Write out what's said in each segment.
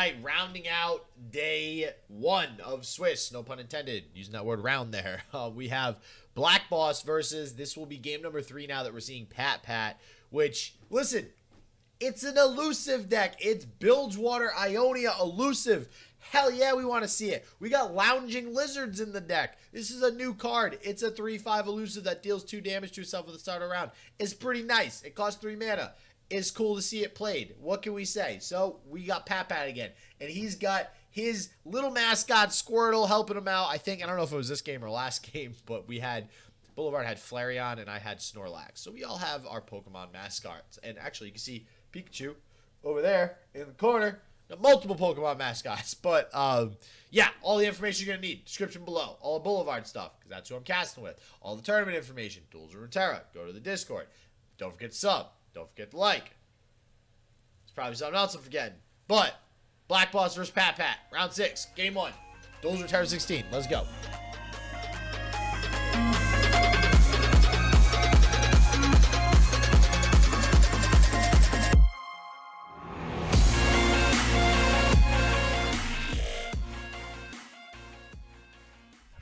right, rounding out day 1 of Swiss, no pun intended, using that word round there. We have BlackBoss versus, this will be game number 3 now that we're seeing PatPat, which, listen, it's an elusive deck. It's Bilgewater, Ionia, elusive. Hell yeah, we want to see it. We got Lounging Lizards in the deck. This is a new card. It's a 3/5 elusive that deals 2 damage to itself at the start of the round. It's pretty nice. It costs 3 mana. It's cool to see it played. What can we say? So we got PatPat again, and he's got his little mascot Squirtle helping him out. I don't know if it was this game or last game, but we had Boulevard had Flareon and I had Snorlax. So we all have our Pokemon mascots. And actually, you can see Pikachu over there in the corner. Multiple Pokemon mascots. But, yeah, all the information you're going to need. Description below. All the Boulevard stuff, because that's who I'm casting with. All the tournament information. Duels of Runeterra. Go to the Discord. Don't forget to sub. Don't forget to like. There's probably something else I'm forgetting. But, BlackBoss versus PatPat. Round 6. Game 1. Duels of Runeterra 16. Let's go.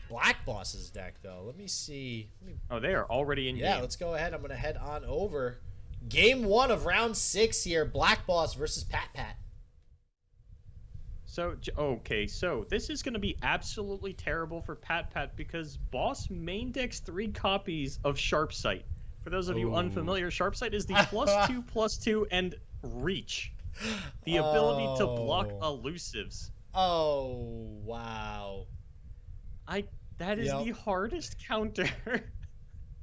BlackBoss's deck, though. Let me see. Oh, they are already in game. Yeah, let's go ahead. I'm going to head on over. Game 1 of round 6 here. BlackBoss versus PatPat. So, okay, so this is going to be absolutely terrible for PatPat because Boss main decks 3 copies of Sharpsight. For those of you unfamiliar, Sharpsight is the +2/+2 and reach. The ability to block elusives. Oh, wow. That is the hardest counter.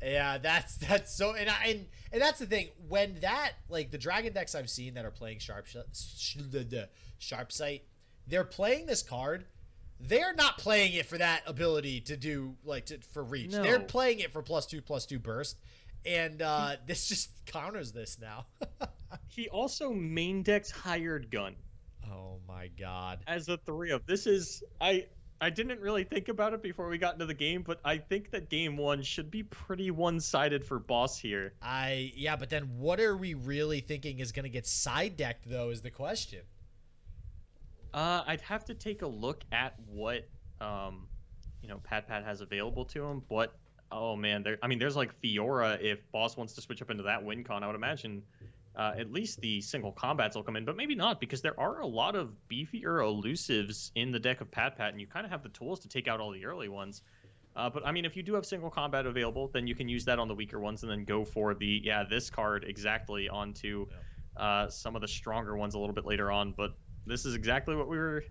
Yeah, that's so, and that's the thing. When that, like, the Dragon decks I've seen that are playing Sharpsight, they're playing this card. They're not playing it for that ability to do, like, for reach. No. They're playing it for +2/+2 burst, and this just counters this now. He also main decks Hired Gun. Oh my god. As a 3-of. This is, I didn't really think about it before we got into the game, but I think that game 1 should be pretty one-sided for Boss here. Yeah, but then what are we really thinking is going to get side decked, though, is the question. I'd have to take a look at what, PatPat has available to him, but, oh man, there's like Fiora if Boss wants to switch up into that WinCon. I would imagine at least the single combats will come in, but maybe not, because there are a lot of beefier elusives in the deck of PatPat, and you kind of have the tools to take out all the early ones. But if you do have single combat available, then you can use that on the weaker ones, and then go for this card exactly onto some of the stronger ones a little bit later on. But this is exactly what we were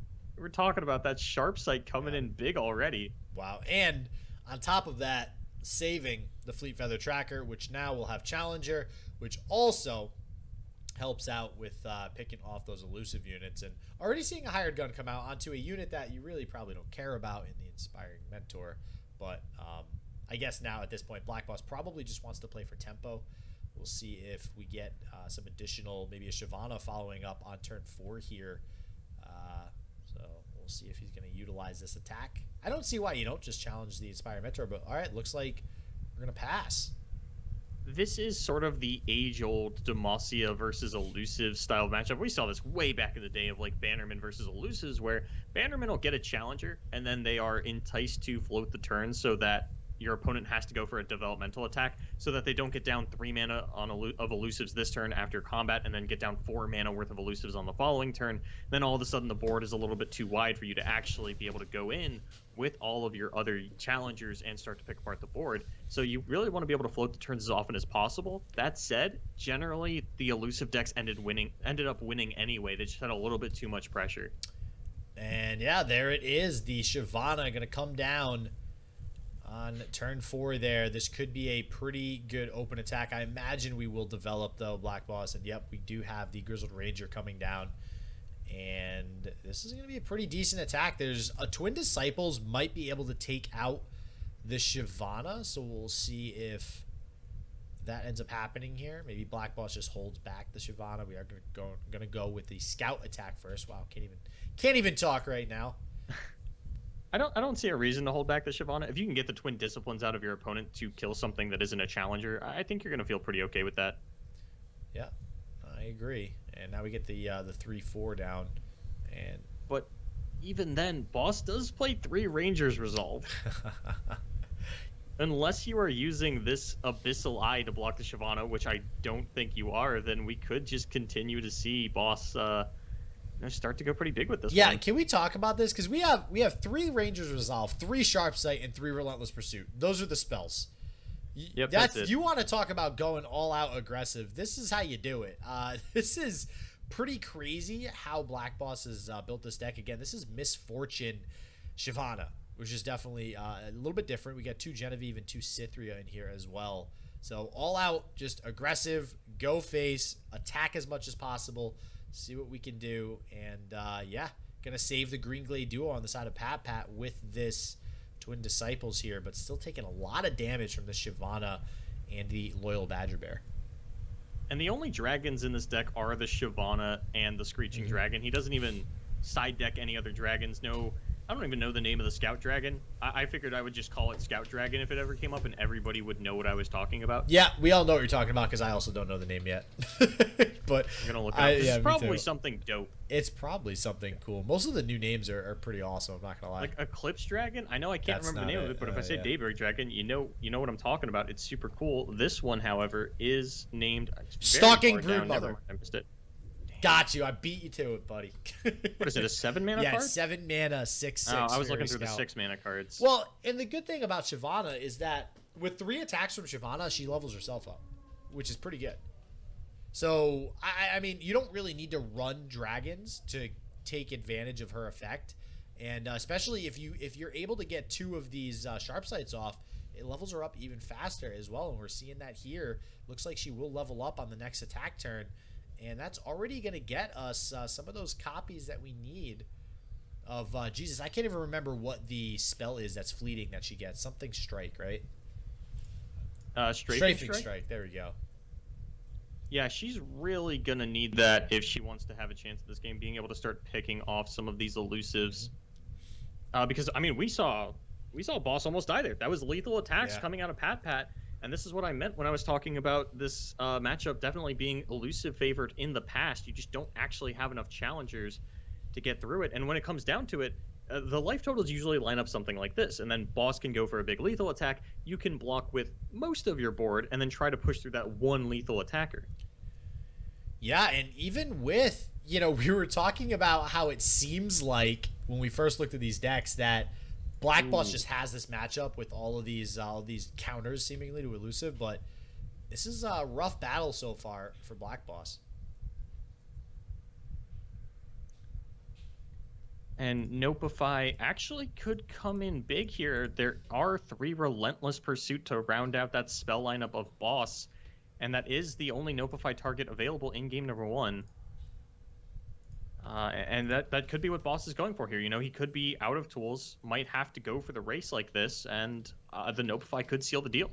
talking about. That Sharpsight coming in big already. Wow, and on top of that, saving the Fleet Feather Tracker, which now will have Challenger, which also helps out with picking off those elusive units, and already seeing a Hired Gun come out onto a unit that you really probably don't care about in the Inspiring Mentor. But I guess now at this point, BlackBoss probably just wants to play for tempo. We'll see if we get some additional, maybe a Shyvana following up on turn 4 here. So we'll see if he's going to utilize this attack. I don't see why you don't just challenge the Inspiring Mentor, but all right, looks like we're going to pass. This is sort of the age-old Demacia versus elusive style matchup. We saw this way back in the day of like Bannerman versus elusives, where Bannerman will get a challenger and then they are enticed to float the turn so that your opponent has to go for a developmental attack so that they don't get down 3 mana of elusives this turn after combat, and then get down 4 mana worth of elusives on the following turn. Then all of a sudden the board is a little bit too wide for you to actually be able to go in with all of your other challengers and start to pick apart the board. So you really want to be able to float the turns as often as possible. That said, generally the elusive decks ended up winning anyway. They just had a little bit too much pressure. And yeah, there it is. The Shyvana going to come down on turn 4 there. This could be a pretty good open attack. I imagine we will develop, though, BlackBoss. And yep, we do have the Grizzled Ranger coming down. And this is going to be a pretty decent attack. There's a Twin Disciples might be able to take out the Shyvana. So we'll see if that ends up happening here. Maybe BlackBoss just holds back the Shyvana. We are going to go with the Scout attack first. Wow, can't even talk right now. I don't see a reason to hold back the Shyvana. If you can get the Twin Disciplines out of your opponent to kill something that isn't a challenger, I think you're going to feel pretty okay with that. Yeah, I agree. And now we get the 3/4 down, And But even then, Boss does play 3 Rangers Resolve. Unless you are using this Abyssal Eye to block the Shyvana, which I don't think you are, then we could just continue to see Boss start to go pretty big with this yeah, one. can we talk about this? Because we have 3 Rangers Resolve, 3 Sharp Sight, and 3 Relentless Pursuit. Those are the spells. Yep, that's it. You want to talk about going all out aggressive. This is how you do it. This is pretty crazy how BlackBoss has built this deck. Again, this is Misfortune Shyvana, which is definitely a little bit different. We got 2 Genevieve and 2 Cythria in here as well. So all out, just aggressive, go face, attack as much as possible, see what we can do. And yeah, going to save the Green Glade duo on the side of PatPat with this Twin Disciples here, but still taking a lot of damage from the Shyvana and the Loyal Badger Bear. And the only dragons in this deck are the Shyvana and the Screeching Dragon. He doesn't even side deck any other dragons. No, I don't even know the name of the Scout Dragon. I figured I would just call it Scout Dragon if it ever came up, and everybody would know what I was talking about. Yeah, we all know what you're talking about because I also don't know the name yet. But I'm gonna look it up. It's probably something dope. It's probably something cool. Most of the new names are pretty awesome. I'm not gonna lie. Like Eclipse Dragon. I know I can't remember the name of it, but if I say Daybreak Dragon, you know what I'm talking about. It's super cool. This one, however, is named Stalking Broodmother. I missed it. Got you. I beat you to it, buddy. What is it? A 7-mana yeah, card? 7 mana, 6/6. Oh, I was looking through the 6-mana cards. Well, and the good thing about Shyvana is that with 3 attacks from Shyvana, she levels herself up, which is pretty good. So I mean, you don't really need to run dragons to take advantage of her effect, and especially if you're able to get 2 of these sharp sights off, it levels her up even faster as well. And we're seeing that here. Looks like she will level up on the next attack turn. And that's already going to get us some of those copies that we need of, Jesus, I can't even remember what the spell is that's fleeting that she gets. Something Strike, right? Strafing Strike. There we go. Yeah, she's really going to need that if she wants to have a chance at this game, being able to start picking off some of these elusives. Because, I mean, we saw Boss almost die there. That was lethal attacks coming out of PatPat. And this is what I meant when I was talking about this matchup definitely being elusive favored in the past. You just don't actually have enough challengers to get through it. And when it comes down to it, the life totals usually line up something like this. And then Boss can go for a big lethal attack. You can block with most of your board and then try to push through that one lethal attacker. Yeah, and even with, we were talking about how it seems like when we first looked at these decks that BlackBoss just has this matchup with all of these counters seemingly to elusive, but this is a rough battle so far for BlackBoss. And Nopify actually could come in big here. There are 3 Relentless Pursuit to round out that spell lineup of Boss, and that is the only Nopify target available in game number 1. And that could be what Boss is going for here. He could be out of tools, might have to go for the race like this, and the Nopify could seal the deal.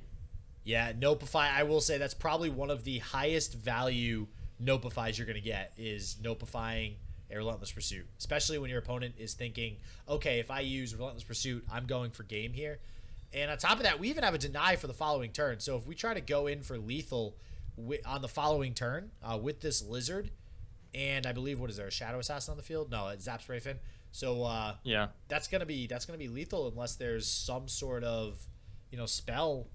Yeah, Nopify, I will say that's probably one of the highest value Nopifies you're going to get is Nopifying a Relentless Pursuit, especially when your opponent is thinking, okay, if I use Relentless Pursuit, I'm going for game here. And on top of that, we even have a deny for the following turn. So if we try to go in for lethal on the following turn with this Lizard, and I believe, what is there, a Shadow Assassin on the field? No, it's Zaps Rayfin. So yeah, that's gonna be lethal unless there's some sort of spell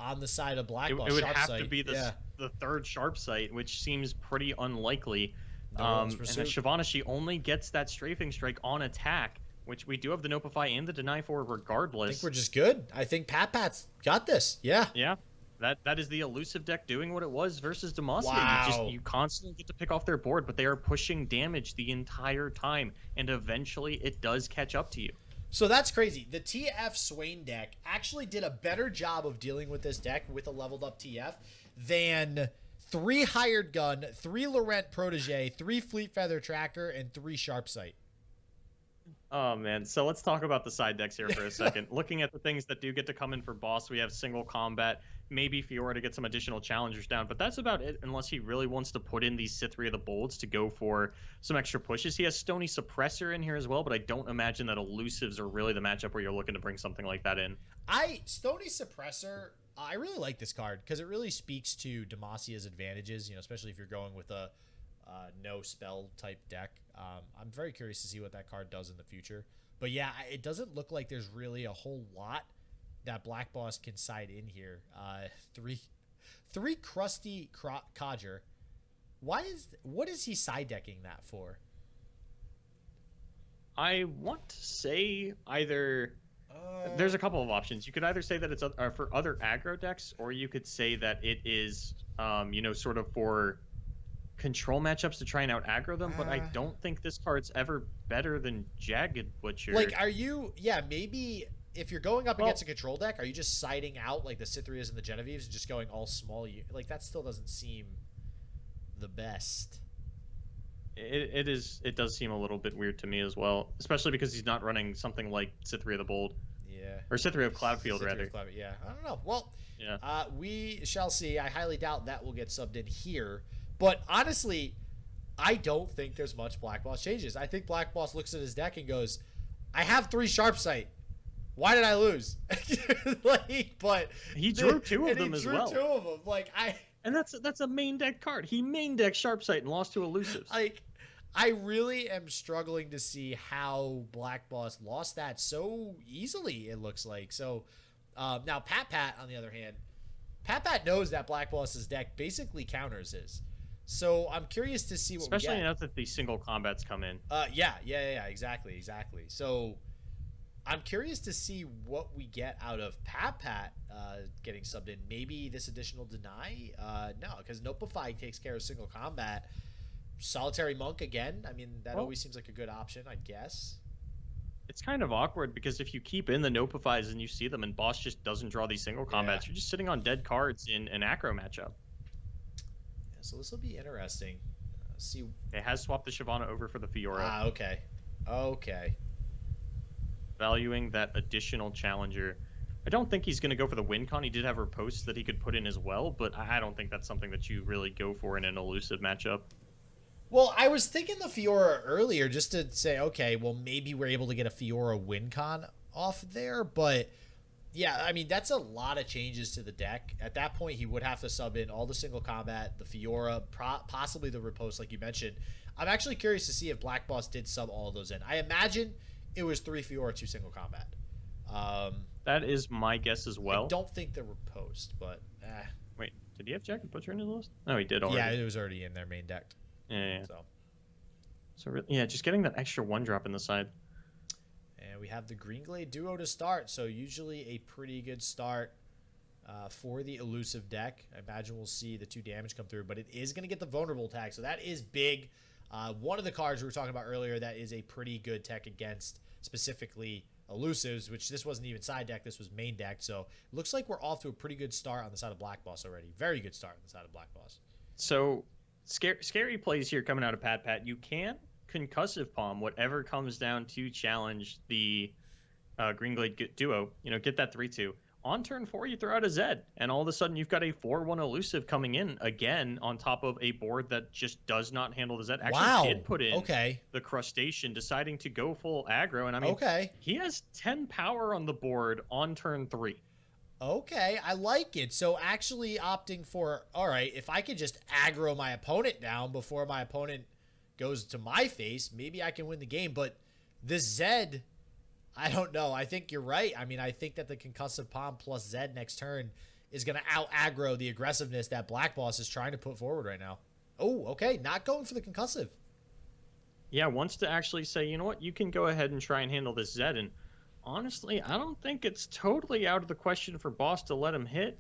on the side of BlackBoss. It would have to be the 3rd Sharp Sight, which seems pretty unlikely. And then Shyvana, she only gets that Strafing Strike on attack, which we do have the Nopify and the Deny for regardless. I think we're just good. I think PatPat's got this. Yeah. Yeah. That is the elusive deck doing what it was versus Demacia. Wow. You constantly get to pick off their board, but they are pushing damage the entire time, and eventually it does catch up to you. So that's crazy. The TF Swain deck actually did a better job of dealing with this deck with a leveled up TF than 3 Hired Gun, 3 Laurent Protege, 3 Fleet Feather Tracker, and 3 Sharp Sight. Oh, man. So let's talk about the side decks here for a second. Looking at the things that do get to come in for Boss, we have single combat, maybe Fiora to get some additional challengers down, but that's about it unless he really wants to put in these Cythria the Bolds to go for some extra pushes. He has Stony Suppressor in here as well, but I don't imagine that elusives are really the matchup where you're looking to bring something like that in. Stony Suppressor, I really like this card because it really speaks to Demacia's advantages, especially if you're going with a no spell type deck. I'm very curious to see what that card does in the future. But yeah, it doesn't look like there's really a whole lot that BlackBoss can side in here. Three crusty Codger. What is he side decking that for? I want to say either there's a couple of options. You could either say that it's for other aggro decks, or you could say that it is sort of for control matchups to try and out aggro them. But I don't think this card's ever better than Jagged Butcher. Like, are you? Yeah, maybe if you're going up against a control deck, are you just siding out like the Cythrias and the Genevieves and just going all small? Like, that still doesn't seem the best. It does seem a little bit weird to me as well, especially because he's not running something like Cythria the Bold. Yeah. Or Cythria of Cloudfield, rather. Yeah, I don't know. Well, yeah. We shall see. I highly doubt that will get subbed in here. But honestly, I don't think there's much BlackBoss changes. I think BlackBoss looks at his deck and goes, I have 3 Sharp Sight. Why did I lose? But he drew 2 of them as well. He drew 2 of them. And that's a main deck card. He main deck Sharp Sight and lost to Elusives. I really am struggling to see how BlackBoss lost that so easily, it looks like. So now PatPat, on the other hand, PatPat knows that BlackBoss's deck basically counters his. So I'm curious to see what Especially we get. now that these single combats come in. Yeah, exactly. So I'm curious to see what we get out of PatPat getting subbed in. Maybe this additional deny? No, because Nopify takes care of single combat. Solitary Monk again. I mean, that always seems like a good option, I guess. It's kind of awkward because if you keep in the Nopifies and you see them and Boss just doesn't draw these single combats, you're just sitting on dead cards in an acro matchup. Yeah, so this will be interesting. See, it has swapped the Shyvana over for the Fiora. Okay. Valuing that additional challenger. I don't think he's going to go for the win con. He did have riposte that he could put in as well, but I don't think that's something that you really go for in an elusive matchup. Well, I was thinking the Fiora earlier just to say, okay, well, maybe we're able to get a Fiora win con off there, but yeah, I mean, that's a lot of changes to the deck. At that point, he would have to sub in all the single combat, the Fiora, possibly the riposte, like you mentioned. I'm actually curious to see if BlackBoss did sub all of those in. I imagine it was 3 Fiora, 2 single combat. That is my guess as well. I don't think the riposte, but Wait, did he have Jagged Butcher in his list? No, he did already. Yeah, it was already in their main deck. Yeah. So really, just getting that extra 1-drop in the side. And we have the Greenglade duo to start, so usually a pretty good start for the elusive deck. I imagine we'll see the 2 damage come through, but it is going to get the vulnerable tag, so that is big. One of the cards we were talking about earlier that is a pretty good tech against specifically elusives, which this wasn't even side deck, this was main deck, so it looks like we're off to a pretty good start on the side of BlackBoss already. Very good start on the side of BlackBoss. So scary plays here coming out of PatPat. You can concussive palm whatever comes down to challenge the Greenglade duo. Get that 3/2. On turn 4, you throw out a Zed, and all of a sudden you've got a 4/1 elusive coming in again on top of a board that just does not handle the Zed. Actually did put in the crustacean, deciding to go full aggro, and I mean, he has 10 power on the board on turn 3. Okay, I like it. So actually opting for, all right, if I could just aggro my opponent down before my opponent goes to my face, maybe I can win the game. But the Zed, I don't know. I think you're right. I mean, I think that the concussive palm plus Zed next turn is going to out-aggro the aggressiveness that BlackBoss is trying to put forward right now. Oh, okay, not going for the concussive. Yeah, wants to actually say, you know what, you can go ahead and try and handle this Zed, and honestly, I don't think it's totally out of the question for Boss to let him hit.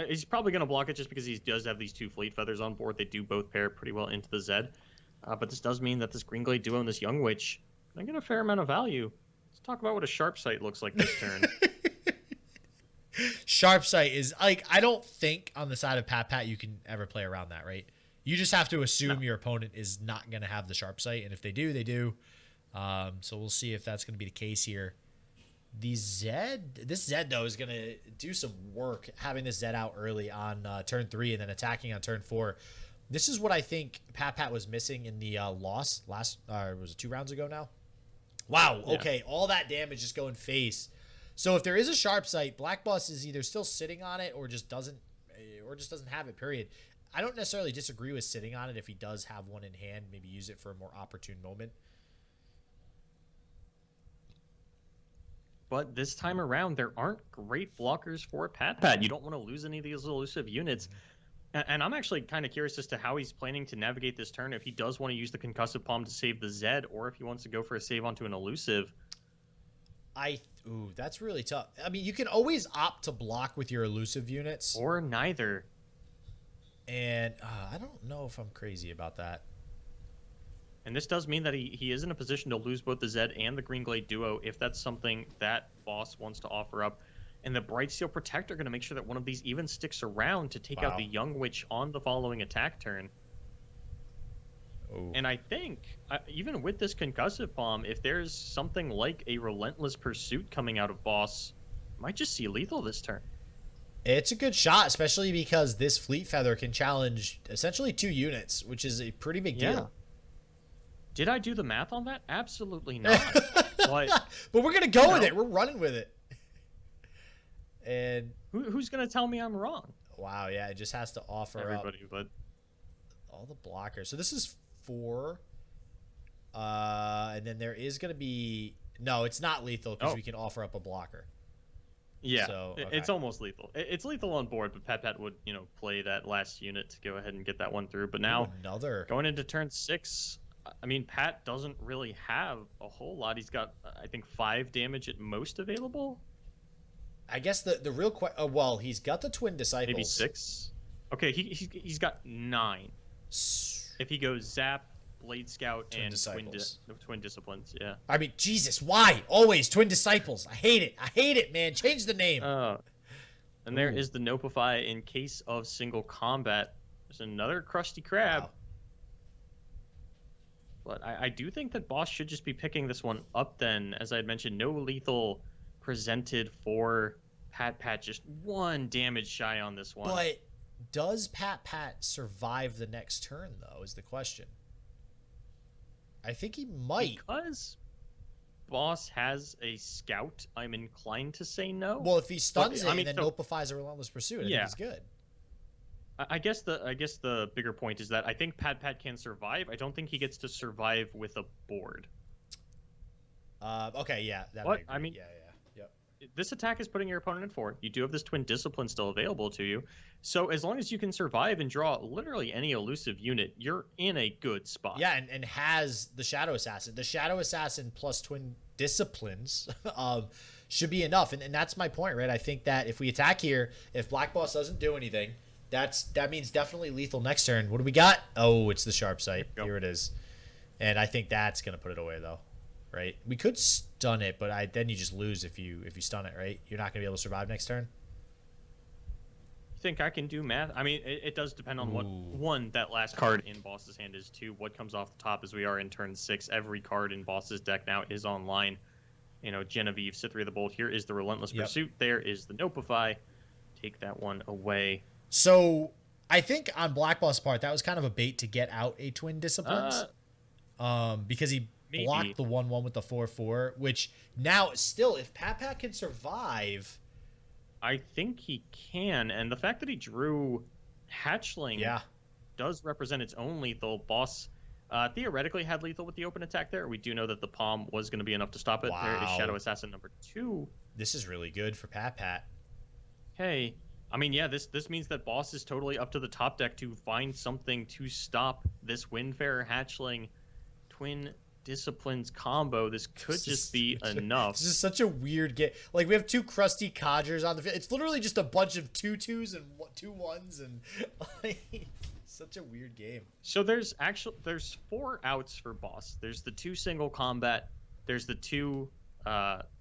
He's probably going to block it just because he does have these 2 Fleet Feathers on board. They do both pair pretty well into the Zed. But this does mean that this Greenglade duo and this Young Witch are going to get a fair amount of value. Let's talk about what a Sharp Sight looks like this turn. Sharp Sight is, like, I don't think on the side of PatPat you can ever play around that, right? You just have to assume your opponent is not going to have the Sharp Sight, and if they do, they do. So we'll see if that's going to be the case here. This Zed, though, is going to do some work having this Zed out early on turn 3 and then attacking on turn 4. This is what I think PatPat was missing in the loss was it 2 rounds ago now? Wow, okay, all that damage just going face. So if there is a Sharp Sight, BlackBoss is either still sitting on it or just doesn't have it, period. I don't necessarily disagree with sitting on it if he does have one in hand. Maybe use it for a more opportune moment. But this time around, there aren't great blockers for PatPat. You don't want to lose any of these elusive units. And I'm actually kind of curious as to how he's planning to navigate this turn. If he does want to use the Concussive Palm to save the Zed, or if he wants to go for a save onto an elusive. Ooh, that's really tough. I mean, you can always opt to block with your elusive units. Or neither. And I don't know if I'm crazy about that. And this does mean that he is in a position to lose both the Zed and the Green Glade duo if that's something that boss wants to offer up. And the Bright Steel Protector are going to make sure that one of these even sticks around to take out the Young Witch on the following attack turn. Ooh. And I think, even with this Concussive Palm, if there's something like a Relentless Pursuit coming out of boss, might just see lethal this turn. It's a good shot, especially because this Fleet Feather can challenge essentially 2 units, which is a pretty big deal. Did I do the math on that? Absolutely not. But we're going to go with it. We're running with it. And who's going to tell me I'm wrong? Wow, yeah, it just has to offer everybody, up but all the blockers. So this is 4. And then there is going to be... No, it's not lethal because we can offer up a blocker. Yeah, so, okay. It's almost lethal. It's lethal on board, but PatPat would, play that last unit to go ahead and get that one through. But now, going into turn 6, I mean, Pat doesn't really have a whole lot. He's got, I think, 5 damage at most available. I guess the real question... well, he's got the Twin Disciples. Maybe 6? Okay, he's got 9. If he goes Zap, Blade Scout, and Twin Disciplines, yeah. I mean, Jesus, why? Always Twin Disciples. I hate it. I hate it, man. Change the name. And there is the Nopify in case of single combat. There's another Krusty Krab. Wow. But I do think that boss should just be picking this one up then. As I had mentioned, no lethal presented for PatPat. Just 1 damage shy on this one. But does PatPat survive the next turn, though, is the question. I think he might. Because boss has a scout, I'm inclined to say no. Well, if he stuns it and then notifies a Relentless Pursuit, I think he's good. I guess the bigger point is that I think PatPat can survive. I don't think he gets to survive with a board. Okay, yeah. I mean, yep. This attack is putting your opponent in 4. You do have this Twin Discipline still available to you. So as long as you can survive and draw literally any elusive unit, you're in a good spot. Yeah, and has the Shadow Assassin. The Shadow Assassin plus Twin Disciplines should be enough. And that's my point, right? I think that if we attack here, if BlackBoss doesn't do anything, that means definitely lethal next turn. What do we got? Oh, it's the Sharp Sight. Here it is. And I think that's going to put it away, though. Right? We could stun it, but then you just lose if you stun it, right? You're not going to be able to survive next turn? You think I can do math? I mean, it does depend on what, 1, that last card in boss's hand is, 2, what comes off the top as we are in turn 6. Every card in boss's deck now is online. Genevieve, Cithria the Bold. Here is the Relentless Pursuit. There is the Nopify. Take that one away. So I think on BlackBoss' part, that was kind of a bait to get out a Twin Disciplines. Because he blocked the 1/1 with the 4/4, which now still, if PatPat can survive, I think he can. And the fact that he drew Hatchling does represent its own lethal. Boss theoretically had lethal with the open attack there. We do know that the Palm was going to be enough to stop it. Wow. There is Shadow Assassin number 2. This is really good for PatPat. Hey, I mean, yeah, this means that boss is totally up to the top deck to find something to stop this Windfarer Hatchling Twin Disciplines combo. This could just be enough. This is such a weird game. Like, we have 2 crusty codgers on the field. It's literally just a bunch of 2/2s and 2/1s, and such a weird game. So there's 4 outs for boss. There's the 2 single combat. There's the 2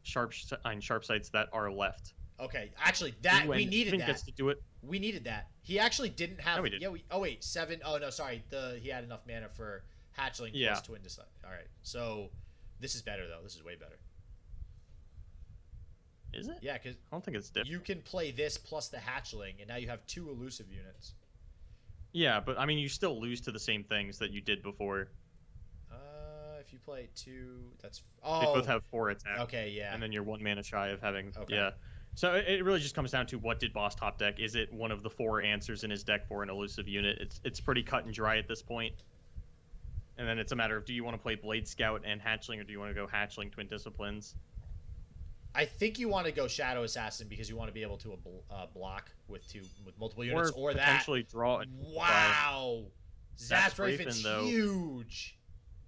sharp sights that are left. Okay, actually, we needed that. Gets to do it. We needed that. He actually didn't have. No, we did. Yeah. Oh wait, 7. Oh no, sorry. He had enough mana for Hatchling plus Twin Disciple. All right, so this is better though. This is way better. Is it? Yeah, because I don't think it's different. You can play this plus the Hatchling, and now you have 2 elusive units. Yeah, but I mean, you still lose to the same things that you did before. If you play 2, that's they both have 4 attacks. Okay, yeah. And then you're 1 mana shy of having So it really just comes down to what did Boss top deck? Is it one of the 4 answers in his deck for an elusive unit? It's pretty cut and dry at this point. And then it's a matter of, do you want to play Blade Scout and Hatchling, or do you want to go Hatchling, Twin Disciplines? I think you want to go Shadow Assassin because you want to be able to block with multiple units, or potentially that. Draw. Wow, Zathrafin's huge.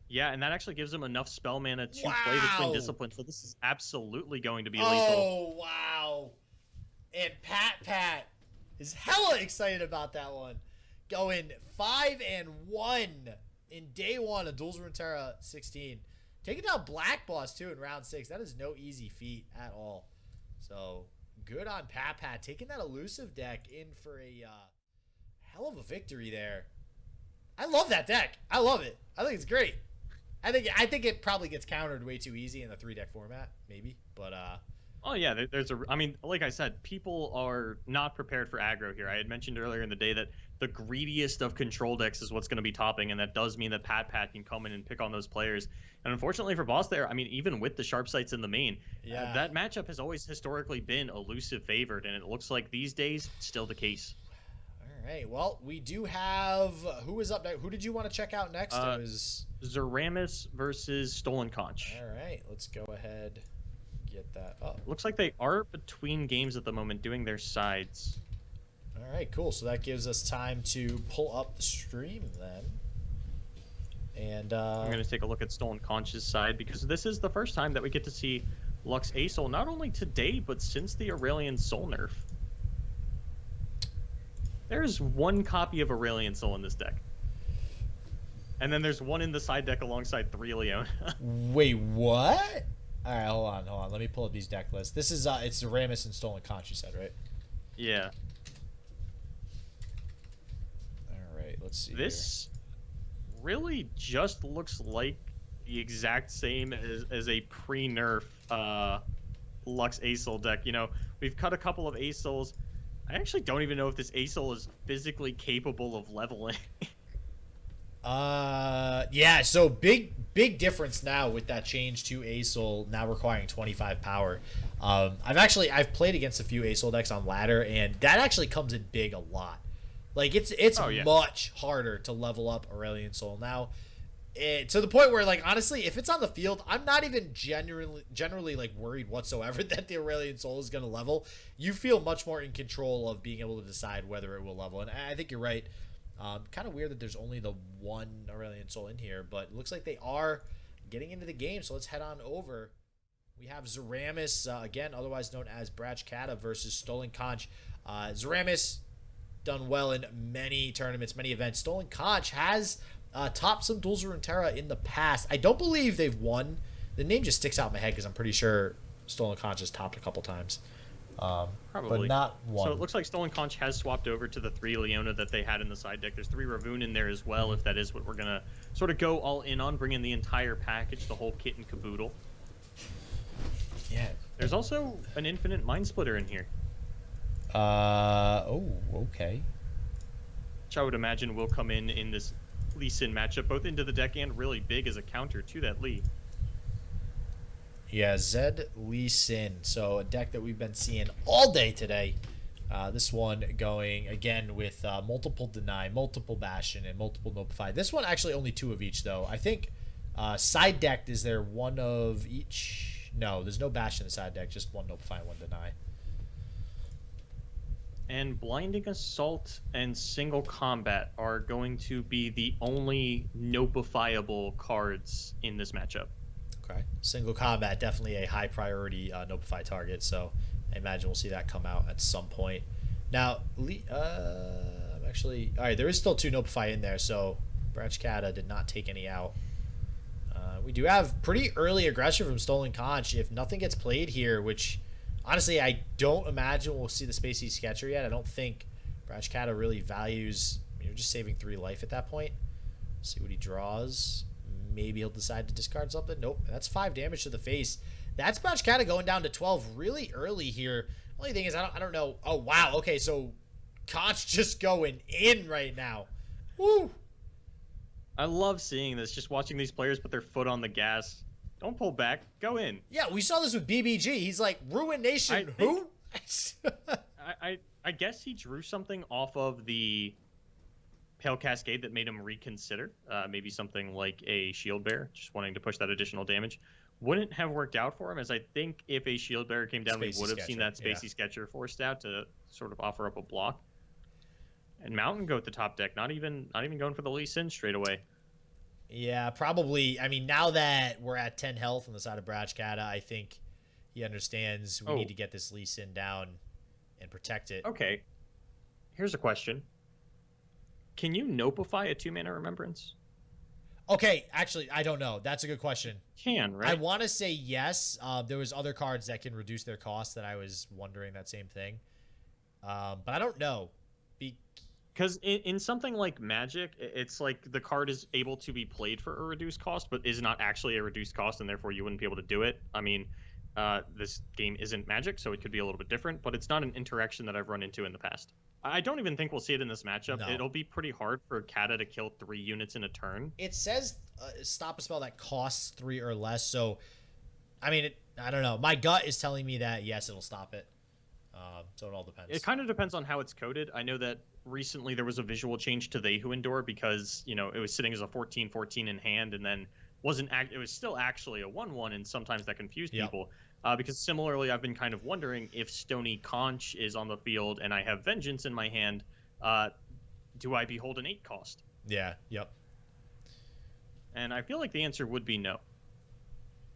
Yeah, and that actually gives him enough spell mana to play the Twin Discipline. So this is absolutely going to be lethal. Oh wow! And PatPat is hella excited about that one. Going 5-1 in day 1 of Duels of Runeterra 16. Taking down BlackBoss too in round 6. That is no easy feat at all. So good on PatPat taking that elusive deck in for a hell of a victory there. I love that deck. I love it. I think it's great. I think it probably gets countered way too easy in the 3-deck format, maybe. But oh yeah, I mean, like I said, people are not prepared for aggro here. I had mentioned earlier in the day that the greediest of control decks is what's going to be topping, and that does mean that PatPat can come in and pick on those players. And unfortunately for Boss there, I mean, even with the sharp sights in the main, that matchup has always historically been elusive favored, and it looks like these days still the case. All right, well, we do have who is up next? Who did you want to check out next? It was Zeramis versus Stolen Conch. All right, let's go ahead get that up. Looks like they are between games at the moment doing their sides. All right, cool. So that gives us time to pull up the stream then. And I'm going to take a look at Stolen Conch's side, because this is the first time that we get to see Lux Asol, not only today, but since the Aurelion Soul nerf. There's 1 copy of Aurelion Soul in this deck. And then there's 1 in the side deck alongside 3 Leona. Wait, what? All right, hold on. Let me pull up these deck lists. This is it's Zeramis and Stolen Conch, you said, right? Yeah. All right, let's see. This really just looks like the exact same as a pre-nerf Lux Asol deck. You know, we've cut a couple of Asols. I actually don't even know if this Asol is physically capable of leveling. Yeah, so big difference now with that change to Asol now requiring 25 power. I've played against a few Asol decks on ladder, and that actually comes in big a lot. Like it's much harder to level up Aurelion Soul now, to the point where, like, honestly, if it's on the field, I'm not even generally like worried whatsoever that the Aurelion Soul is going to level. You feel much more in control of being able to decide whether it will level, and I think you're right. Kind of weird that there's only the 1 Aurelion Soul in here, but it looks like they are getting into the game, so let's head on over. We have Zeramis, again, otherwise known as Brachkata, versus Stolen Conch. Zeramis done well in many tournaments, many events. Stolen Conch has topped some Duels of Runeterra in the past. I don't believe they've won. The name just sticks out in my head because I'm pretty sure Stolen Conch has topped a couple times. Probably. But not one. So it looks like Stolen Conch has swapped over to the 3 Leona that they had in the side deck. There's 3 Ravoon in there as well, if that is what we're going to sort of go all in on, bring in the entire package, the whole kit and caboodle. Yeah. There's also an Infinite Mind Splitter in here. Oh, okay. Which I would imagine will come in this Lee Sin matchup, both into the deck and really big as a counter to that Lee. Yeah, Zed Lee Sin. So a deck that we've been seeing all day today. This one going, again, with multiple Deny, multiple Bastion, and multiple Notify. This one actually only 2 of each, though. I think side decked, is there 1 of each? No, there's no Bastion in the side deck, just 1 Notify and 1 Deny. And Blinding Assault and Single Combat are going to be the only notifiable cards in this matchup. Okay. Single Combat, definitely a high priority Notify target, so I imagine we'll see that come out at some point. Now, actually, all right, there is still 2 Notify in there, so Brachkata did not take any out. We do have pretty early aggression from Stolen Conch. If nothing gets played here, which honestly I don't imagine we'll see the Spacey Sketcher yet. I don't think Brachkata really values, you're just saving 3 life at that point. See what he draws. Maybe he'll decide to discard something. Nope, that's 5 damage to the face. That's Brachkata going down to 12 really early here. Only thing is, I don't know. Oh, wow. Okay, so Conch just going in right now. Woo! I love seeing this, just watching these players put their foot on the gas. Don't pull back. Go in. Yeah, we saw this with BBG. He's like, Ruination, who? I guess he drew something off of the Pale Cascade that made him reconsider. Maybe something like a Shield Bear, just wanting to push that additional damage. Wouldn't have worked out for him, as I think if a Shield Bear came down, we would have seen that Spacey Sketcher forced out to sort of offer up a block. And Mountain Goat the top deck, not even going for the Lee Sin straight away. Yeah, probably. I mean, now that we're at 10 health on the side of Brachkata, I think he understands we need to get this Lee Sin down and protect it. Okay. Here's a question. Can you Nopify a 2-mana Remembrance? Okay, actually, I don't know. That's a good question. Can, right? I want to say yes. There was other cards that can reduce their cost that I was wondering that same thing. But I don't know. Because in something like Magic, it's like the card is able to be played for a reduced cost, but is not actually a reduced cost, and therefore you wouldn't be able to do it. I mean, this game isn't Magic, so it could be a little bit different, but it's not an interaction that I've run into in the past. I don't even think we'll see it in this matchup. No. It'll be pretty hard for Kata to kill 3 units in a turn. It says stop a spell that costs 3 or less, so, I mean, I don't know. My gut is telling me that, yes, it'll stop it. So it all depends. It kind of depends on how it's coded. I know that recently there was a visual change to They Who Endure because, you know, it was sitting as a 14/14 in hand and then it was still actually a 1/1, and sometimes that confused people. Because similarly, I've been kind of wondering if Stony Conch is on the field and I have Vengeance in my hand, do I behold an 8 cost? Yeah, yep. And I feel like the answer would be no.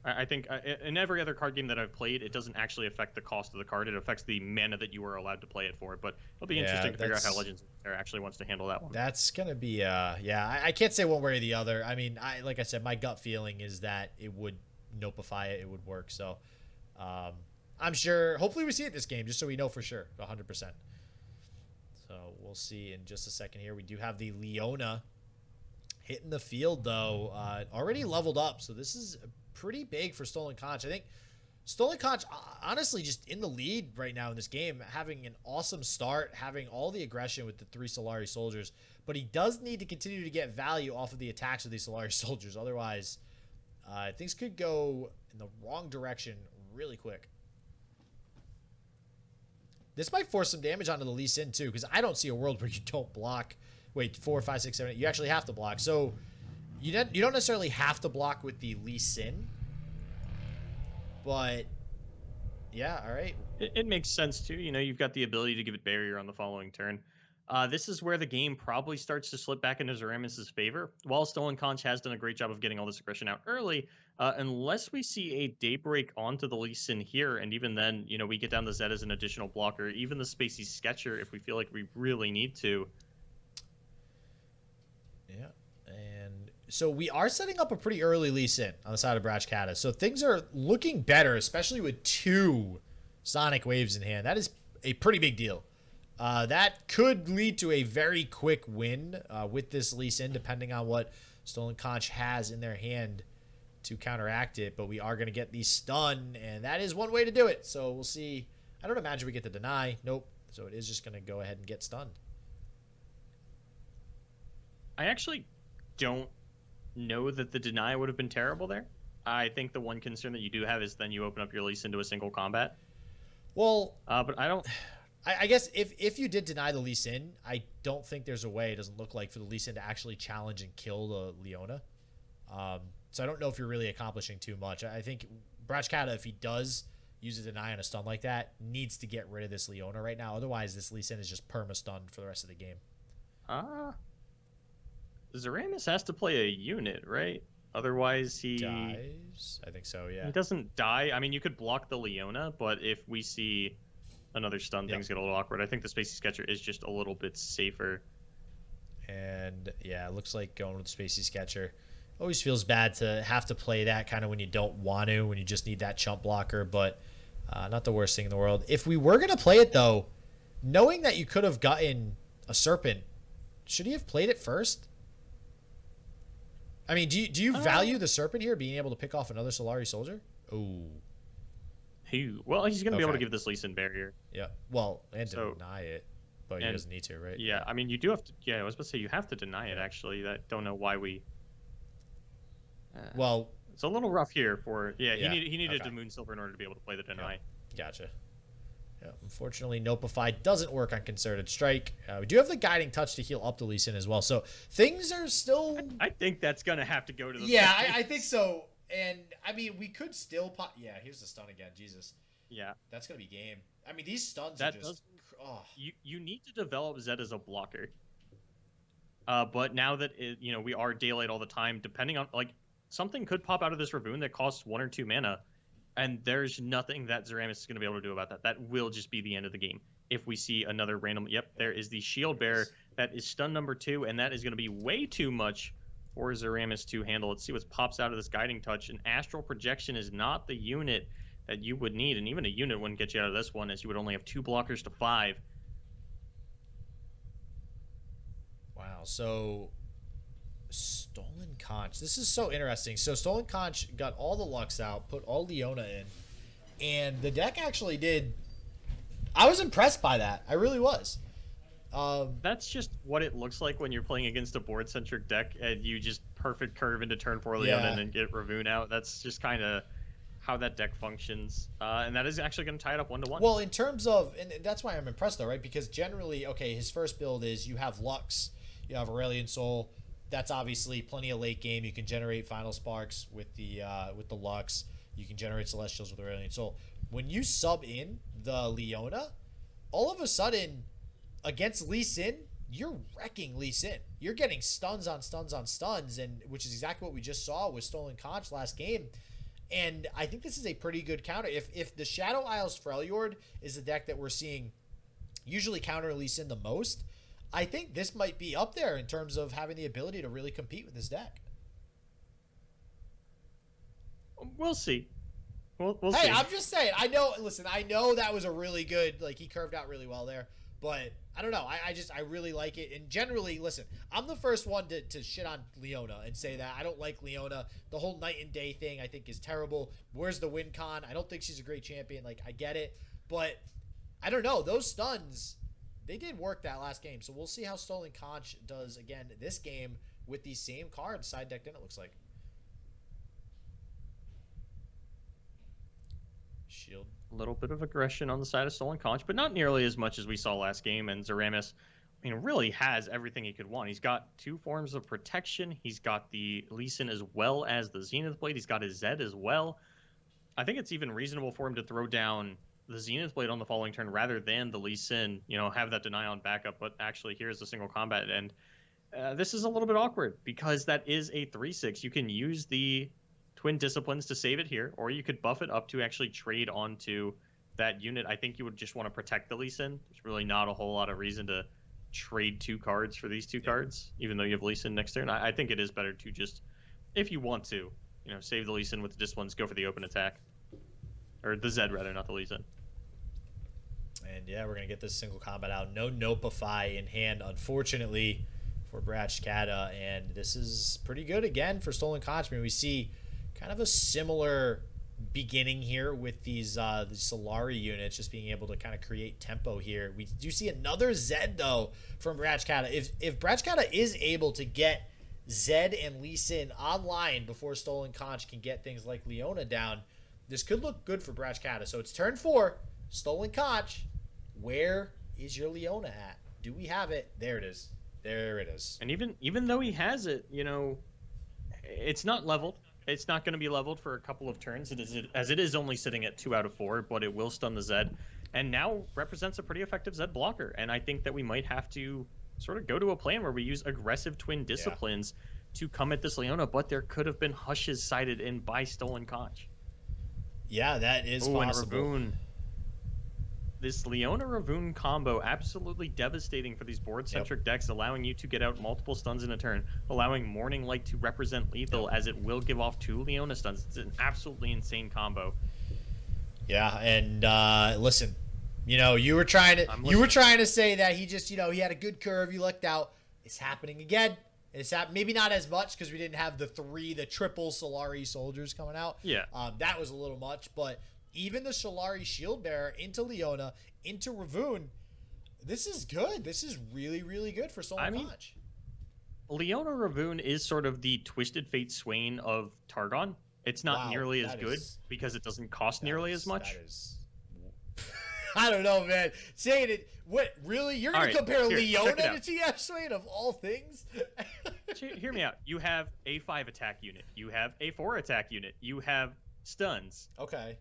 I think in every other card game that I've played, it doesn't actually affect the cost of the card. It affects the mana that you are allowed to play it for. But it'll be interesting to figure out how Legends actually wants to handle that one. That's going to be, I can't say one way or the other. I mean, like I said, my gut feeling is that it would Nopify it. It would work. So I'm sure, hopefully we see it this game, just so we know for sure, 100%. So we'll see in just a second here. We do have the Leona hitting the field, though. Already leveled up. So this is pretty big for Stolen Conch. I think Stolen Conch, honestly, just in the lead right now in this game, having an awesome start, having all the aggression with the 3 Solari soldiers, but he does need to continue to get value off of the attacks of these Solari soldiers. Otherwise, things could go in the wrong direction really quick. This might force some damage onto the Lee Sin, too, because I don't see a world where you don't block. Wait, 4, 5, 6, 7, 8. You actually have to block. So you don't necessarily have to block with the Lee Sin, but yeah, all right. It makes sense too. You know, you've got the ability to give it barrier on the following turn. This is where the game probably starts to slip back into Zeramis' favor. While Stolen Conch has done a great job of getting all this aggression out early, unless we see a Daybreak onto the Lee Sin here, and even then, you know, we get down the Zed as an additional blocker, even the Spacey Sketcher if we feel like we really need to. Yeah. So we are setting up a pretty early Lee Sin on the side of Brachkata. So things are looking better, especially with 2 Sonic Waves in hand. That is a pretty big deal. That could lead to a very quick win with this Lee Sin, depending on what Stolen Conch has in their hand to counteract it. But we are going to get the stun, and that is one way to do it. So we'll see. I don't imagine we get the deny. Nope. So it is just going to go ahead and get stunned. I actually don't know that the deny would have been terrible there. I think the one concern that you do have is then you open up your Lee Sin into a single combat. Well, but I don't. I guess if you did deny the Lee Sin, I don't think there's a way, it doesn't look like, for the Lee Sin to actually challenge and kill the Leona. So I don't know if you're really accomplishing too much. I think Brachkata, if he does use a deny on a stun like that, needs to get rid of this Leona right now. Otherwise, this Lee Sin is just perma-stunned for the rest of the game. Zeramis has to play a unit, right? Otherwise, he dies. I think so, yeah. He doesn't die. I mean, you could block the Leona, but if we see another stun, things get a little awkward. I think the Spacey Sketcher is just a little bit safer. And yeah, it looks like going with the Spacey Sketcher. Always feels bad to have to play that kind of when you don't want to, when you just need that chump blocker, but not the worst thing in the world. If we were going to play it, though, knowing that you could have gotten a Serpent, should he have played it first? I mean, do you value the Serpent here, being able to pick off another Solari soldier? Ooh. Well, he's going to be able to give this Lee Sin barrier. Yeah. Well, and deny it, but he doesn't need to, right? Yeah, I mean, you do have to. Yeah, I was about to say you have to deny it. Actually, I don't know why we. Well, it's a little rough here for. Yeah, he needed to Moon Silver in order to be able to play the deny. Yeah. Gotcha. Yeah, unfortunately, Notify doesn't work on Concerted Strike. We do have the Guiding Touch to heal up the Lee Sin as well. So things are still... I think that's going to have to go to the Yeah, I think so. And, I mean, we could still pop... Yeah, here's the stun again. Jesus. Yeah. That's going to be game. I mean, these stuns that are just... You need to develop Zed as a blocker. But now that, we are daylight all the time, depending on... Like, something could pop out of this Ravine that costs 1 or 2 mana. And there's nothing that Zeramis is going to be able to do about that. That will just be the end of the game. If we see another random... Yep, there is the Shield Bearer. That is stun number 2, and that is going to be way too much for Zeramis to handle. Let's see what pops out of this Guiding Touch. An Astral Projection is not the unit that you would need, and even a unit wouldn't get you out of this one, as you would only have 2 blockers to 5. Wow, so... Stolen Conch. This is so interesting. So Stolen Conch got all the Lux out, put all Leona in, and the deck actually did... I was impressed by that. I really was. That's just what it looks like when you're playing against a board-centric deck, and you just perfect curve into turn 4 Leona and then get Ravune out. That's just kind of how that deck functions. And that is actually going to tie it up 1-1. Well, in terms of... And that's why I'm impressed, though, right? Because generally, okay, his first build is you have Lux, you have Aurelion Soul... That's obviously plenty of late game. You can generate Final Sparks with the Lux. You can generate Celestials with Aurelion Soul. When you sub in the Leona, all of a sudden, against Lee Sin, you're wrecking Lee Sin. You're getting stuns on stuns on stuns, and which is exactly what we just saw with Stolen Conch last game. And I think this is a pretty good counter. If the Shadow Isles Freljord is the deck that we're seeing usually counter Lee Sin the most, I think this might be up there in terms of having the ability to really compete with this deck. We'll see. We'll hey, see. I'm just saying. I know. Listen, I know that was a really good. Like he curved out really well there, but I don't know. I really like it. And generally, listen, I'm the first one to shit on Leona and say that I don't like Leona. The whole night and day thing I think is terrible. Where's the win con? I don't think she's a great champion. Like I get it, but I don't know. Those stuns. They did work that last game, so we'll see how Stolen Conch does again this game with these same cards side decked in, it looks like. Shield. A little bit of aggression on the side of Stolen Conch, but not nearly as much as we saw last game. And Zeramis, really has everything he could want. He's got 2 forms of protection. He's got the Lee Sin as well as the Zenith Blade. He's got his Zed as well. I think it's even reasonable for him to throw down the Zenith Blade on the following turn rather than the Lee Sin, have that deny on backup, but actually here's the single combat. And this is a little bit awkward because that is a 3/6. You can use the Twin Disciplines to save it here, or you could buff it up to actually trade onto that unit. I think you would just want to protect the Lee Sin. There's really not a whole lot of reason to trade 2 cards for these 2 cards, even though you have Lee Sin next turn. I think it is better to just, if you want to, save the Lee Sin with the Disciplines, go for the open attack. Or the Zed, rather, not the Lee Sin. And yeah, we're going to get this single combat out. No Notify in hand, unfortunately, for Brachkata. And this is pretty good again for Stolen Conch. We see kind of a similar beginning here with these the Solari units just being able to kind of create tempo here. We do see another Zed, though, from Brachkata. If Brachkata is able to get Zed and Lee Sin online before Stolen Conch can get things like Leona down, this could look good for Brachkata. So it's turn 4, Stolen Conch. Where is your Leona at? Do we have it? There it is. There it is. And even though he has it, it's not leveled. It's not going to be leveled for a couple of turns, as it is only sitting at 2 out of 4, but it will stun the Zed, and now represents a pretty effective Zed blocker. And I think that we might have to sort of go to a plan where we use aggressive Twin Disciplines to come at this Leona, but there could have been Hushes sighted in by Stolen Conch. Yeah, that is possible. And Ravune. This Leona Ravune combo, absolutely devastating for these board-centric decks, allowing you to get out multiple stuns in a turn, allowing Morning Light to represent lethal, as it will give off 2 Leona stuns. It's an absolutely insane combo. Yeah, and listen, you were trying to say that he just, he had a good curve, he lucked out. It's happening again. It's maybe not as much because we didn't have the triple Solari soldiers coming out. Yeah. That was a little much, but even the Solari Shield Bearer into Leona, into Ravune, this is good. This is really, really good for Stolen Conch. Leona Ravune is sort of the Twisted Fate Swain of Targon. It's not nearly as good because it doesn't cost nearly as much. I don't know, man. Saying it, what, really? You're going to compare Leona to TF Swain of all things? Hear me out. You have a 5 attack unit. You have a 4 attack unit. You have stuns. Okay.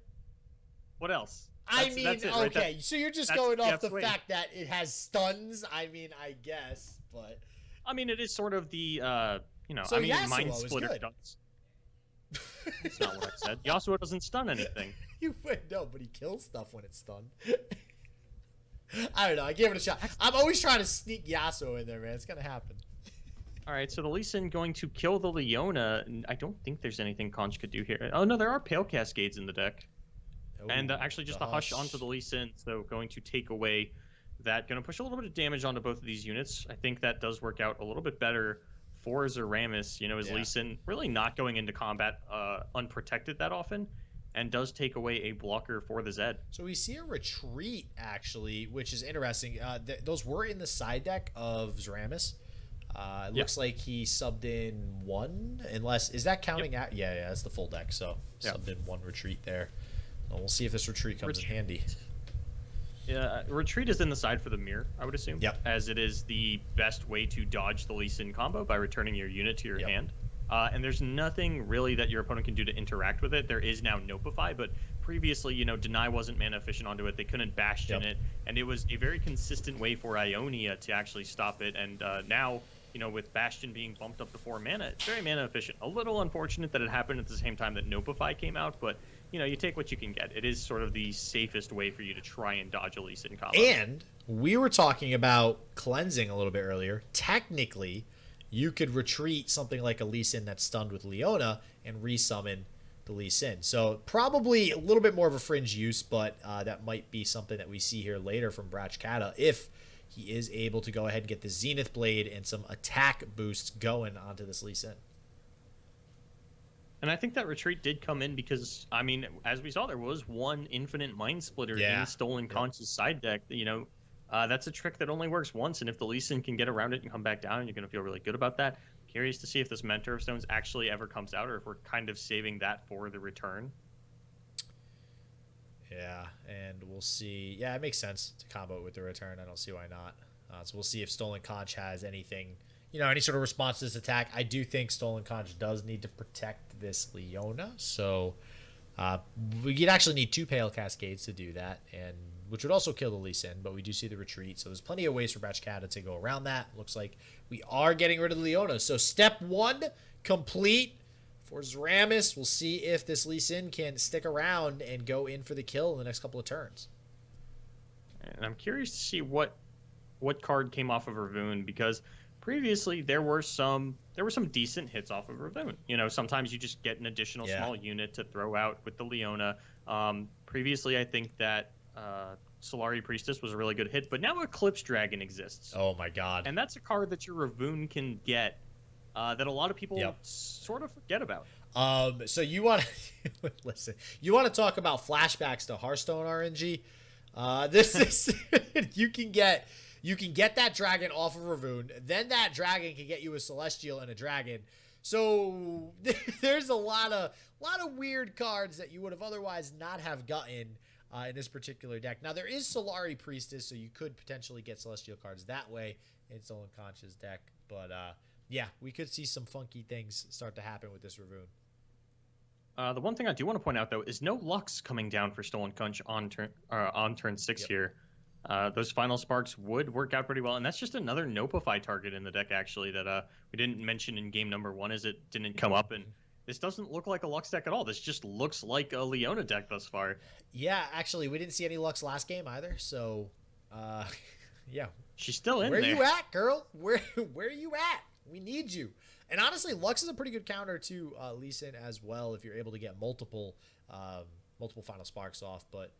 What else? That's it, right? Okay, so you're just going off the fact that it has stuns? I mean, I guess, but... I mean, it is sort of the, so Mind Splitter stuns. That's not what I said. Yasuo doesn't stun anything. No, but he kills stuff when it's stunned. I don't know. I gave it a shot. I'm always trying to sneak Yasuo in there, man. It's going to happen. All right, so the Lee Sin going to kill the Leona. I don't think there's anything Conch could do here. Oh, no, there are Pale Cascades in the deck. Oh, and actually just a hush onto the Lee Sin, so going to take away that. Going to push a little bit of damage onto both of these units. I think that does work out a little bit better for Zeramis. His Lee Sin really not going into combat unprotected that often, and does take away a blocker for the Zed. So we see a retreat, actually, which is interesting. Those were in the side deck of Zeramis. It looks like he subbed in 1, unless... Is that counting out? Yeah, that's the full deck, so subbed in 1 retreat there. So we'll see if this retreat comes in handy. Yeah, retreat is in the side for the mirror, I would assume. Yep. As it is the best way to dodge the Lee Sin combo by returning your unit to your hand. And there's nothing really that your opponent can do to interact with it. There is now Nopify, but previously, Deny wasn't mana efficient onto it. They couldn't Bastion it, and it was a very consistent way for Ionia to actually stop it. And now, with Bastion being bumped up to 4 mana, it's very mana efficient. A little unfortunate that it happened at the same time that Nopify came out, but you take what you can get. It is sort of the safest way for you to try and dodge a Lee Sin combo. And we were talking about cleansing a little bit earlier. Technically, you could retreat something like a Lee Sin that's stunned with Leona and resummon the Lee Sin. So probably a little bit more of a fringe use, but that might be something that we see here later from Brachkata if he is able to go ahead and get the Zenith Blade and some attack boosts going onto this Lee Sin. And I think that retreat did come in because, I mean, as we saw, there was 1 infinite Mind Splitter in Stolen Conch's side deck. That's a trick that only works once, and if the Lee Sin can get around it and come back down, you're going to feel really good about that. Curious to see if this Mentor of Stones actually ever comes out, or if we're kind of saving that for the return. Yeah, and we'll see. Yeah, it makes sense to combo it with the return. I don't see why not. So we'll see if Stolen Conch has anything, any sort of response to this attack. I do think Stolen Conch does need to protect this Leona, so we'd actually need 2 Pale Cascades to do that, and which would also kill the Lee Sin, but we do see the retreat, so there's plenty of ways for Brachkata to go around that. Looks like we are getting rid of the Leona. So step 1 complete for Zeramis. We'll see if this Lee Sin can stick around and go in for the kill in the next couple of turns. And I'm curious to see what card came off of Ravun, because previously there were some decent hits off of Ravun. Sometimes you just get an additional small unit to throw out with the Leona. Previously, I think that Solari Priestess was a really good hit, but now Eclipse Dragon exists. Oh my god. And that's a card that your Ravun can get that a lot of people sort of forget about. So you want to listen? You want to talk about flashbacks to Hearthstone RNG? This is you can get that dragon off of Ravun, then that dragon can get you a Celestial and a dragon. So there's a lot of weird cards that you would have otherwise not have gotten in this particular deck. Now there is Solari Priestess, so you could potentially get Celestial cards that way in Stolen Conch's deck. But yeah, we could see some funky things start to happen with this Ravun. The one thing I do want to point out, though, is no Lux coming down for Stolen Conch on turn 6 here. Those final sparks would work out pretty well, and that's just another Nopify target in the deck, actually, that we didn't mention in game number 1, as it didn't come up, and this doesn't look like a Lux deck at all. This just looks like a Leona deck thus far. Yeah, actually, we didn't see any Lux last game either, so, yeah. She's still in there. Where you at, girl? Where are you at? We need you. And honestly, Lux is a pretty good counter to Lee Sin as well if you're able to get multiple final sparks off, but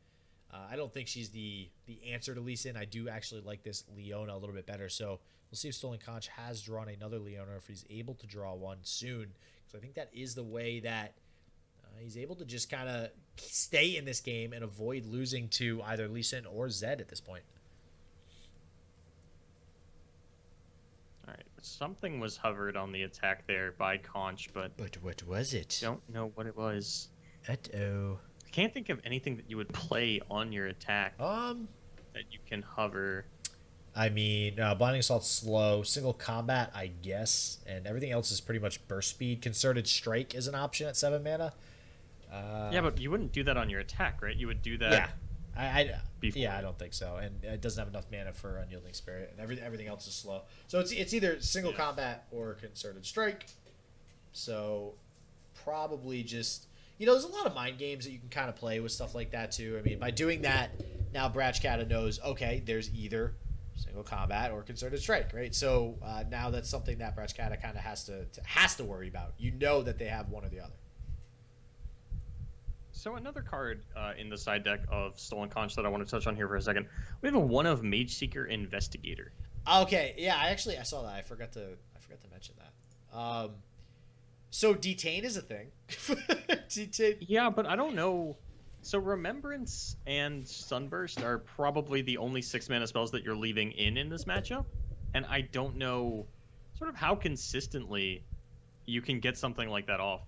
I don't think she's the answer to Lee Sin. I do actually like this Leona a little bit better, so we'll see if Stolen Conch has drawn another Leona, if he's able to draw one soon, because I think that is the way that he's able to just kind of stay in this game and avoid losing to either Lee Sin or Zed at this point. All right, something was hovered on the attack there by Conch, but what was it? Don't know what it was. Uh-oh. can't think of anything that you would play on your attack that you can hover. I mean, Blinding Assault's slow. Single combat, I guess. And everything else is pretty much burst speed. Concerted Strike is an option at 7 mana. Yeah, but you wouldn't do that on your attack, right? You would do that. Yeah. Before. Yeah, I don't think so. And it doesn't have enough mana for Unyielding Spirit. And everything else is slow. So it's either single combat or Concerted Strike. So probably just... there's a lot of mind games that you can kind of play with stuff like that, too. I mean, by doing that, now Bratchkata knows, okay, there's either single combat or Concerted Strike, right? So now that's something that Bratchkata kind of has to worry about. You know that they have one or the other. So another card in the side deck of Stolen Conch that I want to touch on here for a second. We have a 1 of Mage Seeker Investigator. Okay, yeah, I saw that. I forgot to mention that. So Detain is a thing. Detain. Yeah, but I don't know. So Remembrance and Sunburst are probably the only 6-mana spells that you're leaving in this matchup, and I don't know sort of how consistently you can get something like that off.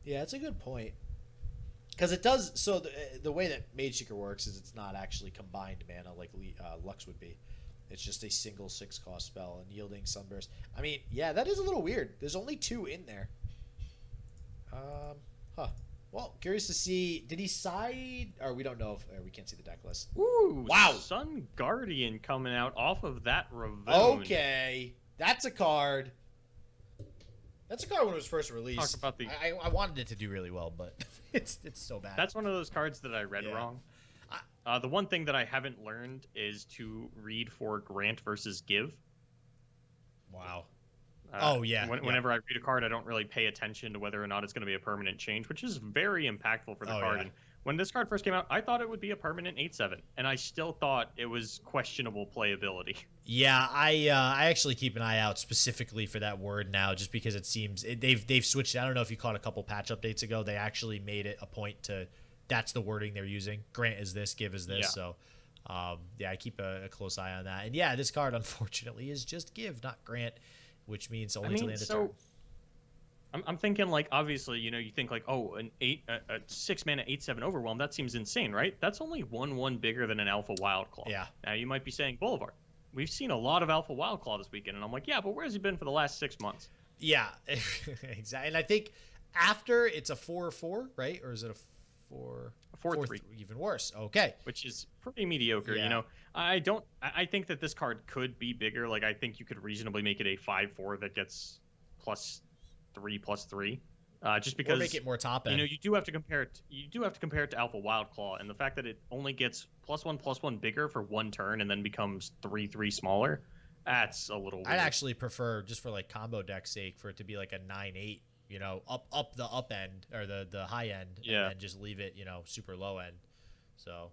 Yeah, that's a good point. Because it does, so the way that Mage Seeker works is it's not actually combined mana like Lux would be. It's just a single 6-cost spell, and Yielding, Sunburst. I mean, yeah, that is a little weird. There's only 2 in there. Well, curious to see, did he side, or we don't know if, we can't see the deck list. Ooh, wow. Sun Guardian coming out off of that Ravone. Okay, that's a card. That's a card when it was first released. Talk about the... I wanted it to do really well, but it's so bad. That's one of those cards that I read wrong. The one thing that I haven't learned is to read for grant versus give. Wow. Whenever I read a card, I don't really pay attention to whether or not it's going to be a permanent change, which is very impactful for the card. Yeah. And when this card first came out, I thought it would be a permanent 8/7, and I still thought it was questionable playability. Yeah, I actually keep an eye out specifically for that word now, just because it seems they've switched. I don't know if you caught a couple patch updates ago. They actually made it a point to that's the wording they're using. Grant is this, give is this. Yeah. So, I keep a close eye on that. And yeah, this card unfortunately is just give, not grant, which means only till the end of turn. I'm thinking, like, obviously, you think like, oh, a 6-mana 8/7 Overwhelm, that seems insane, right? That's only 1/1 bigger than an Alpha Wildclaw. Yeah. Now you might be saying Boulevard. We've seen a lot of Alpha Wildclaw this weekend, and I'm like, yeah, but where's he been for the last 6 months? Yeah, exactly. And I think after it's a 4/4, right? Or is it a 4/3? Even worse. Okay. Which is pretty mediocre, Yeah. I think that this card could be bigger. Like, I think you could reasonably make it a 5/4 that gets +3/+3. Just because, or make it more top end. You do have to compare it. You do have to compare it to Alpha Wildclaw, and the fact that it only gets +1/+1 bigger for 1 turn and then becomes 3/3 smaller. That's a little weird. I'd actually prefer, just for like combo deck sake, for it to be like a 9/8. Up the up end or the high end, and then just leave it, super low end. So,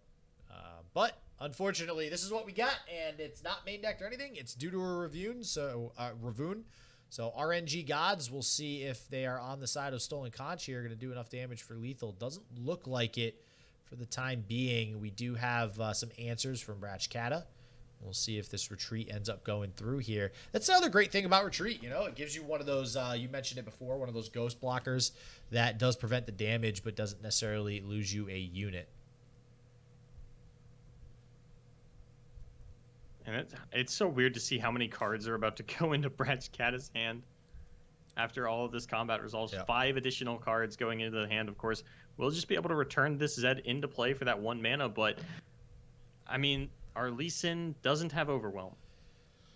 but unfortunately, this is what we got, and it's not main decked or anything. It's due to a Ravoon. So RNG gods, we'll see if they are on the side of Stolen Conch here, going to do enough damage for lethal. Doesn't look like it for the time being. We do have some answers from Bratchkata. We'll see if this retreat ends up going through here. That's another great thing about retreat. It gives you one of those, you mentioned it before, one of those ghost blockers that does prevent the damage but doesn't necessarily lose you a unit. And it's so weird to see how many cards are about to go into Bratchkata's hand after all of this combat resolves. Yeah. 5 additional cards going into the hand, of course. We'll just be able to return this Zed into play for that 1 mana, but, I mean, our Lee Sin doesn't have Overwhelm.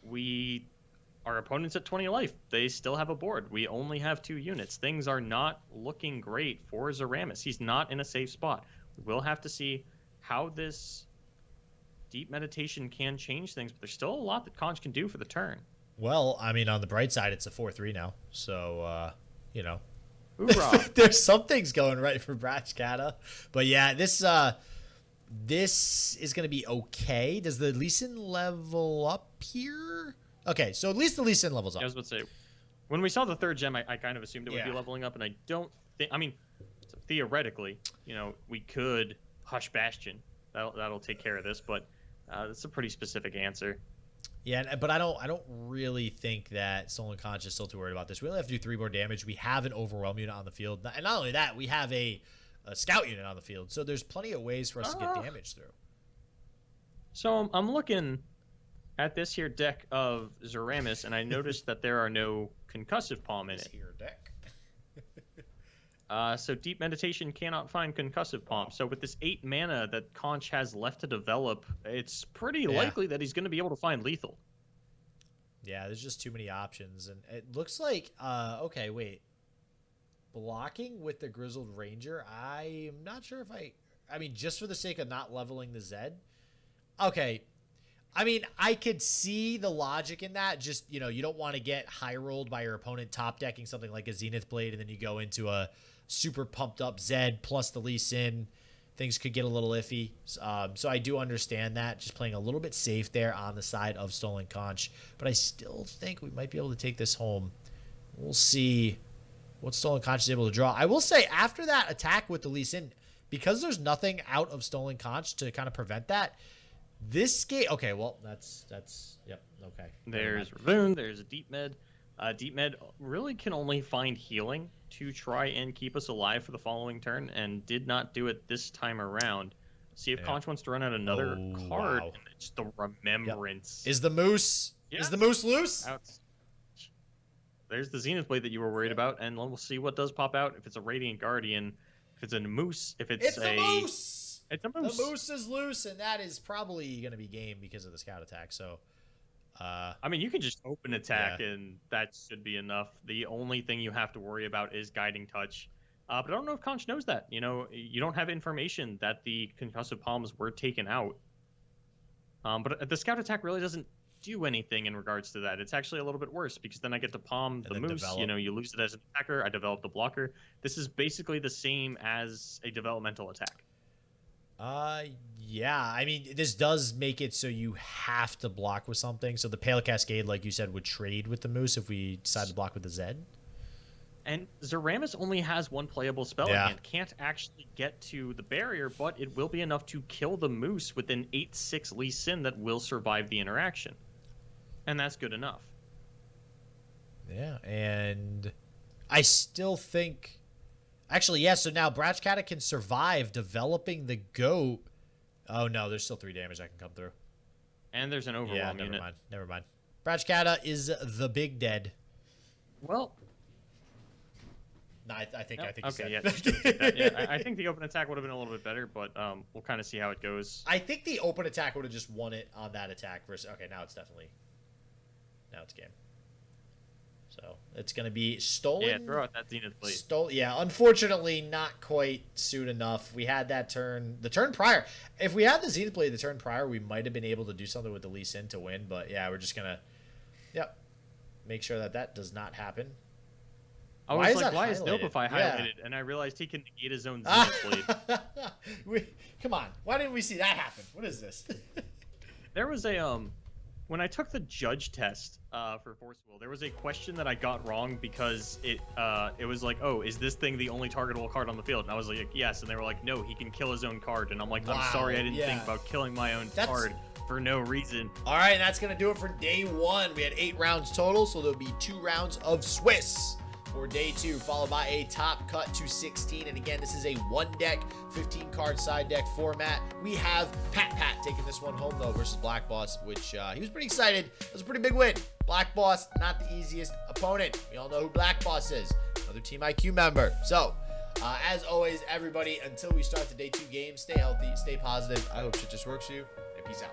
Our opponent's at 20 life. They still have a board. We only have 2 units. Things are not looking great for Zeramis. He's not in a safe spot. We'll have to see how this Deep Meditation can change things, but there's still a lot that Conch can do for the turn. Well, I mean, on the bright side, it's a 4/3 now. So, Hoorah. There's some things going right for Bratchkata. But yeah, this is going to be okay. Does the Lee Sin level up here? Okay, so at least the Lee Sin levels up. I was about to say, when we saw the 3rd gem, I kind of assumed it would be leveling up, and I don't think... I mean, theoretically, we could Hush Bastion. That'll take care of this, but that's a pretty specific answer. Yeah, but I don't really think that Stolen Conch is still too worried about this. We only have to do 3 more damage. We have an Overwhelm unit on the field. And not only that, we have a a scout unit on the field. So there's plenty of ways for us to get damage through. So I'm looking at this here deck of Zeramis, and I noticed that there are no concussive palm in it. This here deck. So Deep Meditation cannot find concussive palm. So with this 8 mana that Conch has left to develop, it's pretty likely that he's going to be able to find lethal. Yeah, there's just too many options. And it looks like, okay, wait. Blocking with the Grizzled Ranger, I'm not sure if I mean, just for the sake of not leveling the Zed. Okay. I mean, I could see the logic in that. Just, you don't want to get high rolled by your opponent top decking something like a Zenith Blade, and then you go into a super pumped up Zed plus the Lee Sin. Things could get a little iffy. So I do understand that. Just playing a little bit safe there on the side of Stolen Conch. But I still think we might be able to take this home. We'll see what Stolen Conch is able to draw. I will say, after that attack with the Lee Sin, because there's nothing out of Stolen Conch to kind of prevent that, this game... Okay, well, that's yep, okay. There's Ravoon, there's a Deep Med. Deep Med really can only find healing to try and keep us alive for the following turn, and did not do it this time around. See if Conch wants to run out another card, and it's the Remembrance. Yep. Is the Moose... Is the Moose loose? There's the Zenith Blade that you were worried about, and we'll see what does pop out. If it's a Radiant Guardian, if it's a Moose, if it's a Moose! It's a Moose. The Moose is loose, and that is probably going to be game because of the scout attack. So, I mean, you can just open attack, and that should be enough. The only thing you have to worry about is Guiding Touch. But I don't know if Conch knows that. You don't have information that the concussive palms were taken out. But the scout attack really doesn't do anything in regards to that. It's actually a little bit worse, because then I get to palm the Moose. Develop. You lose it as an attacker. I develop the blocker. This is basically the same as a developmental attack. Yeah. I mean, this does make it so you have to block with something. So the Pale Cascade, like you said, would trade with the Moose if we decide to block with the Zed. And Zeramis only has one playable spell and can't actually get to the barrier, but it will be enough to kill the Moose with an 8/6 Lee Sin that will survive the interaction. And that's good enough. Yeah, and I still think... Actually, yeah, so now Bratchkata can survive developing the Goat. Oh, no, there's still 3 damage that can come through. And there's an Overwhelm unit. Never mind. Bratchkata is the big dead. Well... No, I think okay, yeah. I think the open attack would have been a little bit better, but we'll kind of see how it goes. I think the open attack would have just won it on that attack versus... Okay, now it's definitely... Now it's game. So it's going to be stolen. Yeah, throw out that Zenith Blade. Yeah, unfortunately, not quite soon enough. We had that turn. The turn prior. If we had the Zenith Blade the turn prior, we might have been able to do something with the Lee Sin to win. But yeah, we're just going to make sure that does not happen. I was like, why is Nopify highlighted? And I realized he can negate his own Zenith Blade. Come on. Why didn't we see that happen? What is this? There was a... When I took the judge test for Force Will, there was a question that I got wrong because it was like, oh, is this thing the only targetable card on the field? And I was like, yes. And they were like, no, he can kill his own card. And I'm like, I'm sorry, I didn't think about killing my own card for no reason. All right, and that's going to do it for day 1. We had 8 rounds total, so there'll be 2 rounds of Swiss for day 2, followed by a top cut to 16. And again, this is a 1-deck, 15-card side deck format. We have PatPat taking this one home, though, versus BlackBoss, which he was pretty excited. It was a pretty big win. BlackBoss, not the easiest opponent. We all know who BlackBoss is. Another Team IQ member. So, as always, everybody, until we start the day 2 game, stay healthy, stay positive. I hope shit just works for you, and peace out.